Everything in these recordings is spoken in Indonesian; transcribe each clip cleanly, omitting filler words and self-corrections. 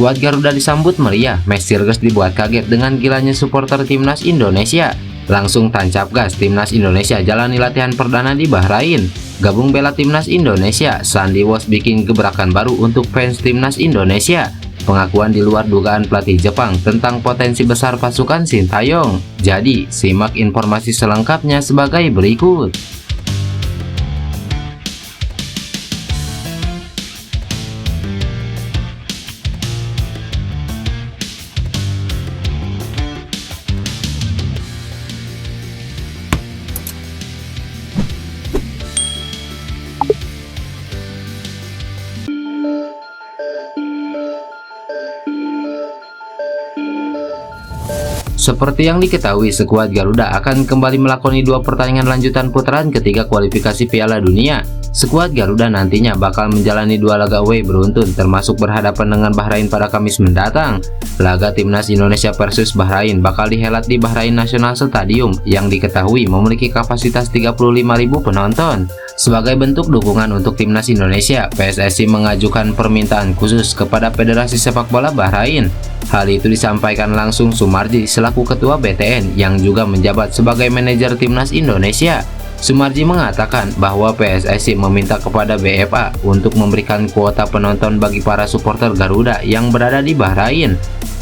Skuad Garuda disambut meriah, Mes Sirges dibuat kaget dengan gilanya supporter timnas Indonesia. Langsung tancap gas, timnas Indonesia jalani latihan perdana di Bahrain. Gabung bela timnas Indonesia, Sandy Walsh bikin gebrakan baru untuk fans timnas Indonesia. Pengakuan di luar dugaan pelatih Jepang tentang potensi besar pasukan Sintayong. Jadi, simak informasi selengkapnya sebagai berikut. Seperti yang diketahui, skuad Garuda akan kembali melakoni 2 pertandingan lanjutan putaran ketiga kualifikasi Piala Dunia. Skuad Garuda nantinya bakal menjalani 2 laga away beruntun, termasuk berhadapan dengan Bahrain pada Kamis mendatang. Laga timnas Indonesia versus Bahrain bakal dihelat di Bahrain National Stadium yang diketahui memiliki kapasitas 35.000 penonton. Sebagai bentuk dukungan untuk timnas Indonesia, PSSI mengajukan permintaan khusus kepada Federasi Sepak Bola Bahrain. Hal itu disampaikan langsung Sumarji selaku Ketua BTN yang juga menjabat sebagai manajer timnas Indonesia. Sumarji mengatakan bahwa PSSI meminta kepada BFA untuk memberikan kuota penonton bagi para supporter Garuda yang berada di Bahrain.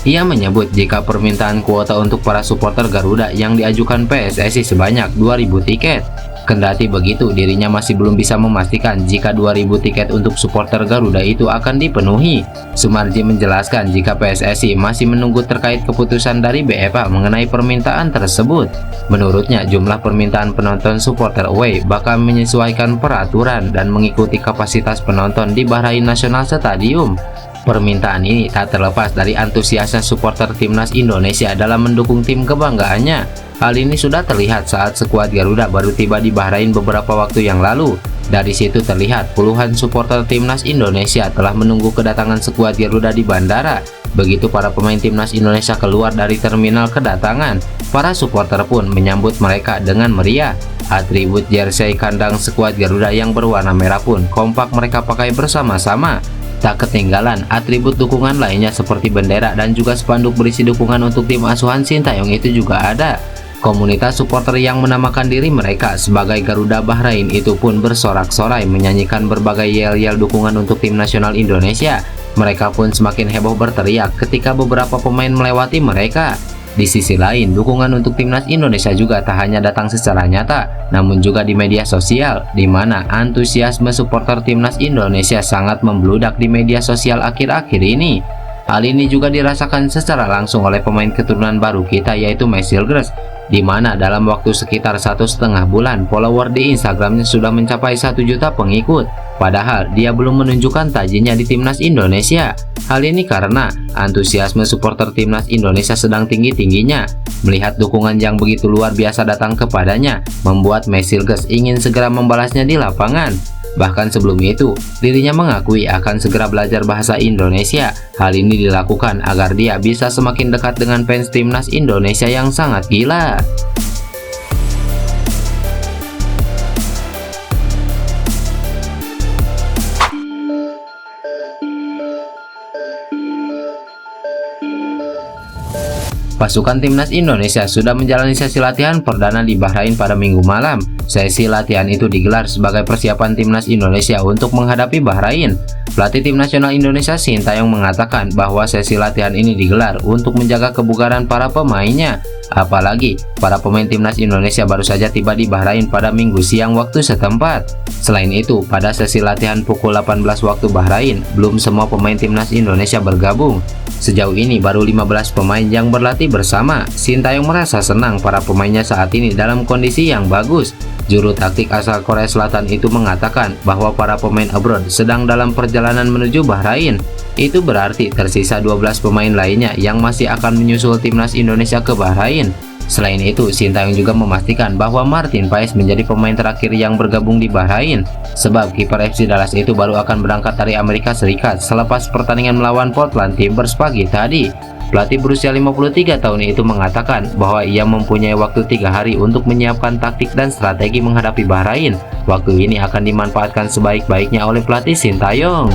Ia menyebut jika permintaan kuota untuk para supporter Garuda yang diajukan PSSI sebanyak 2.000 tiket. Kendati begitu, dirinya masih belum bisa memastikan jika 2.000 tiket untuk supporter Garuda itu akan dipenuhi. Sumarji menjelaskan jika PSSI masih menunggu terkait keputusan dari BFA mengenai permintaan tersebut. Menurutnya, jumlah permintaan penonton supporter away bakal menyesuaikan peraturan dan mengikuti kapasitas penonton di Bahrain National Stadium. Permintaan ini tak terlepas dari antusiasnya supporter timnas Indonesia dalam mendukung tim kebanggaannya. Hal ini sudah terlihat saat skuad Garuda baru tiba di Bahrain beberapa waktu yang lalu. Dari situ terlihat puluhan supporter timnas Indonesia telah menunggu kedatangan skuad Garuda di bandara. Begitu para pemain timnas Indonesia keluar dari terminal kedatangan, para supporter pun menyambut mereka dengan meriah. Atribut jersey kandang skuad Garuda yang berwarna merah pun kompak mereka pakai bersama-sama. Tak ketinggalan atribut dukungan lainnya seperti bendera dan juga spanduk berisi dukungan untuk tim asuhan Sintayong itu juga ada. Komunitas supporter yang menamakan diri mereka sebagai Garuda Bahrain itu pun bersorak-sorai menyanyikan berbagai yel-yel dukungan untuk tim nasional Indonesia. Mereka pun semakin heboh berteriak ketika beberapa pemain melewati mereka. Di sisi lain, dukungan untuk timnas Indonesia juga tak hanya datang secara nyata, namun juga di media sosial, di mana antusiasme supporter timnas Indonesia sangat membludak di media sosial akhir-akhir ini. Hal ini juga dirasakan secara langsung oleh pemain keturunan baru kita, yaitu Mes Sirges, di mana dalam waktu sekitar 1,5 bulan follower di Instagramnya sudah mencapai 1 juta pengikut. Padahal dia belum menunjukkan tajinya di timnas Indonesia. Hal ini karena antusiasme supporter timnas Indonesia sedang tinggi-tingginya. Melihat dukungan yang begitu luar biasa datang kepadanya, membuat Mes Sirges ingin segera membalasnya di lapangan. Bahkan sebelum itu, dirinya mengakui akan segera belajar bahasa Indonesia. Hal ini dilakukan agar dia bisa semakin dekat dengan fans timnas Indonesia yang sangat gila. Pasukan timnas Indonesia sudah menjalani sesi latihan perdana di Bahrain pada Minggu malam. Sesi latihan itu digelar sebagai persiapan timnas Indonesia untuk menghadapi Bahrain. Pelatih tim nasional Indonesia Sintayong mengatakan bahwa sesi latihan ini digelar untuk menjaga kebugaran para pemainnya. Apalagi para pemain timnas Indonesia baru saja tiba di Bahrain pada Minggu siang waktu setempat. Selain itu, pada sesi latihan pukul 18 waktu Bahrain, belum semua pemain timnas Indonesia bergabung. Sejauh ini baru 15 pemain yang berlatih bersama. Sintayong merasa senang para pemainnya saat ini dalam kondisi yang bagus. Juru taktik asal Korea Selatan itu mengatakan bahwa para pemain abroad sedang dalam perjalanan menuju Bahrain. Itu berarti tersisa 12 pemain lainnya yang masih akan menyusul timnas Indonesia ke Bahrain. Selain itu, Sintayong juga memastikan bahwa Martin Paes menjadi pemain terakhir yang bergabung di Bahrain, sebab kiper FC Dallas itu baru akan berangkat dari Amerika Serikat selepas pertandingan melawan Portland Timbers pagi tadi. Pelatih berusia 53 tahun itu mengatakan bahwa ia mempunyai waktu 3 hari untuk menyiapkan taktik dan strategi menghadapi Bahrain. Waktu ini akan dimanfaatkan sebaik-baiknya oleh pelatih Sintayong.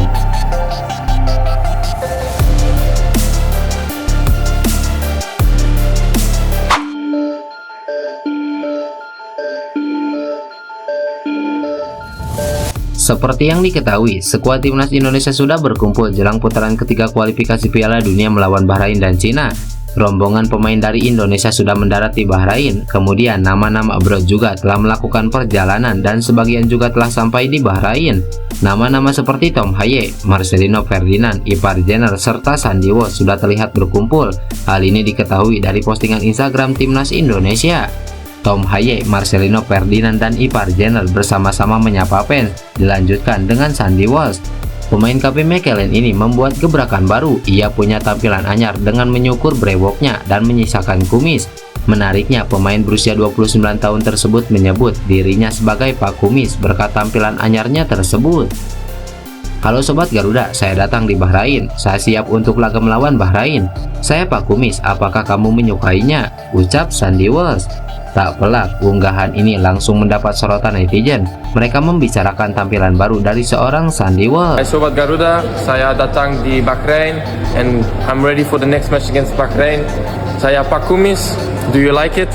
Seperti yang diketahui, skuad timnas Indonesia sudah berkumpul jelang putaran ketiga kualifikasi Piala Dunia melawan Bahrain dan Cina. Rombongan pemain dari Indonesia sudah mendarat di Bahrain, kemudian nama-nama abroad juga telah melakukan perjalanan dan sebagian juga telah sampai di Bahrain. Nama-nama seperti Tom Haye, Marcelino Ferdinand, Ipar Jenner, serta Sandy Walsh sudah terlihat berkumpul. Hal ini diketahui dari postingan Instagram timnas Indonesia. Tom Haye, Marcelino Ferdinand, dan Ipar Jenner bersama-sama menyapa fans, dilanjutkan dengan Sandy Walsh. Pemain KP Mechelen ini membuat gebrakan baru. Ia punya tampilan anyar dengan menyukur brewoknya dan menyisakan kumis. Menariknya, pemain berusia 29 tahun tersebut menyebut dirinya sebagai Pak Kumis berkat tampilan anyarnya tersebut. Halo Sobat Garuda, saya datang di Bahrain. Saya siap untuk laga melawan Bahrain. Saya Pak Kumis, apakah kamu menyukainya? Ucap Sandy Walsh. Tak pelak, unggahan ini langsung mendapat sorotan netizen. Mereka membicarakan tampilan baru dari seorang Sandy Walsh. Hai Sobat Garuda, saya datang di Bahrain and I'm ready for the next match against Bahrain. Saya Pak Kumis, do you like it?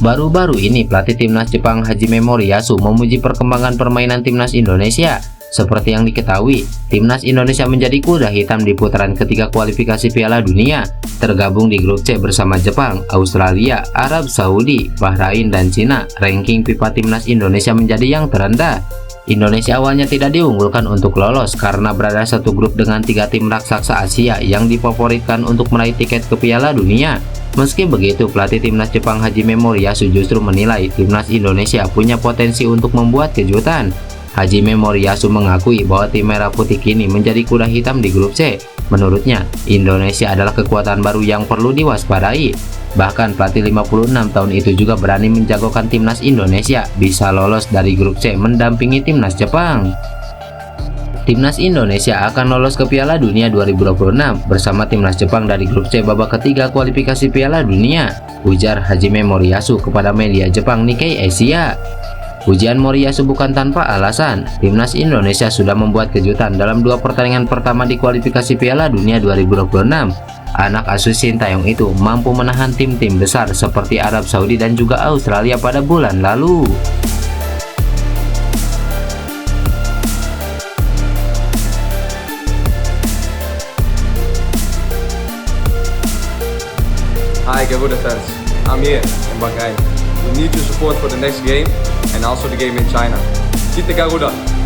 Baru-baru ini pelatih timnas Jepang Hajime Moriyasu memuji perkembangan permainan timnas Indonesia. Seperti yang diketahui, timnas Indonesia menjadi kuda hitam di putaran ketiga kualifikasi Piala Dunia, tergabung di grup C bersama Jepang, Australia, Arab Saudi, Bahrain, dan Cina. Ranking FIFA timnas Indonesia menjadi yang terendah. Indonesia awalnya tidak diunggulkan untuk lolos karena berada satu grup dengan 3 tim raksasa Asia yang difavoritkan untuk meraih tiket ke Piala Dunia. Meski begitu, pelatih timnas Jepang Hajime Moriyasu justru menilai timnas Indonesia punya potensi untuk membuat kejutan. Hajime Moriyasu mengakui bahwa tim merah putih kini menjadi kuda hitam di grup C. Menurutnya, Indonesia adalah kekuatan baru yang perlu diwaspadai. Bahkan pelatih 56 tahun itu juga berani menjagokan timnas Indonesia bisa lolos dari grup C mendampingi timnas Jepang. Timnas Indonesia akan lolos ke Piala Dunia 2026 bersama timnas Jepang dari grup C babak ketiga kualifikasi Piala Dunia, ujar Hajime Moriyasu kepada media Jepang Nikkei Asia. Pujian Moriyasu bukan tanpa alasan. Timnas Indonesia sudah membuat kejutan dalam 2 pertandingan pertama di kualifikasi Piala Dunia 2026. Anak asuh Sintayong itu mampu menahan tim-tim besar seperti Arab Saudi dan juga Australia pada bulan lalu. Hi Garuda fans, I'm here in Bahrain. We need your support for the next game and also the game in China. Kita Garuda!